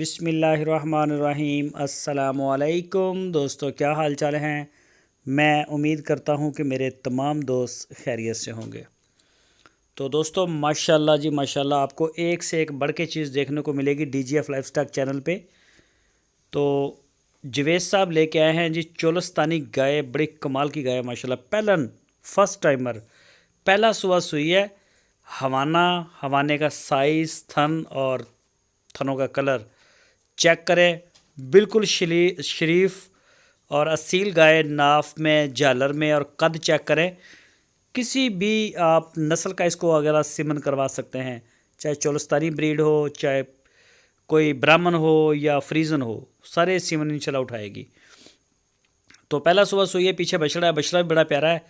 बिस्मिल्लाहिर्रहमानिर्रहीम। अस्सलामुअलैकुम दोस्तों, क्या हाल चाल हैं। मैं उम्मीद करता हूं कि मेरे तमाम दोस्त खैरियत से होंगे। तो दोस्तों माशाल्लाह जी माशाल्लाह, आपको एक से एक बढ़ के चीज़ देखने को मिलेगी DGF लाइफस्टाइल चैनल पे। तो जवेद साहब लेके आए हैं जी चोलस्तानी गाय, बड़ी कमाल की गाय माशाल्लाह। पहलन फर्स्ट टाइमर, पहला सुबह सुई है। हवाने का साइज़, थन और थनों का कलर चेक करें, बिल्कुल शरीफ और असील गाय। नाफ में, झालर में और कद चेक करें। किसी भी आप नस्ल का इसको अगर सिमन करवा सकते हैं, चाहे चोलस्तानी ब्रीड हो, चाहे कोई ब्राह्मण हो या फ्रीजन हो, सारे सिमन इंशाल्लाह उठाएगी। तो पहला सुबह सुई है, पीछे बछड़ा है, बछड़ा भी बड़ा प्यारा है।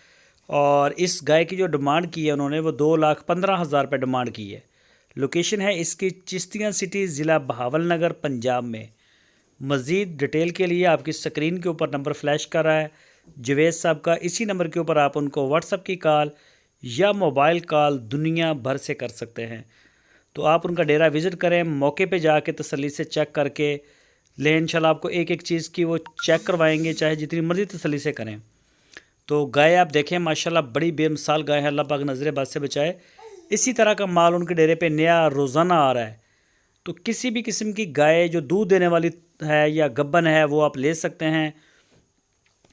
और इस गाय की जो डिमांड की है उन्होंने, वो 2,15,000 रुपये डिमांड की है। लोकेशन है इसकी चिश्तियाँ सिटी, ज़िला बहावलनगर, पंजाब में। मज़ीद डिटेल के लिए आपकी स्क्रीन के ऊपर नंबर फ्लैश कर रहा है जवेद साहब का। इसी नंबर के ऊपर आप उनको व्हाट्सएप की कॉल या मोबाइल कॉल दुनिया भर से कर सकते हैं। तो आप उनका डेरा विज़िट करें, मौके पे जाके तसल्ली से चेक करके लें। इंशाल्लाह आपको एक एक चीज़ की वो चेक करवाएंगे, चाहे जितनी मर्ज़ी तसल्ली से करें। तो गाय आप देखें माशाल्लाह, बड़ी बेमिसाल गाय है। अल्लाह पाक नज़र बद से बचाए। इसी तरह का माल उनके डेरे पे नया रोज़ाना आ रहा है। तो किसी भी किस्म की गाय जो दूध देने वाली है या गब्बन है, वो आप ले सकते हैं।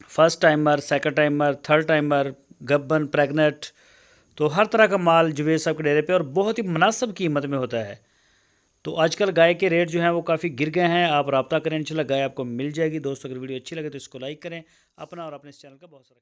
First timer, second timer, third timer, गब्बन, प्रेग्नेंट, तो हर तरह का माल जवेद साहब के डेरे पे और बहुत ही मुनासिब कीमत में होता है। तो आजकल गाय के रेट जो हैं वो काफ़ी गिर गए हैं। आप रब्ता करें, इंशाल्लाह गाय आपको मिल जाएगी। दोस्तों अगर वीडियो अच्छी लगे तो इसको लाइक करें। अपना और अपने इस चैनल का बहुत सारा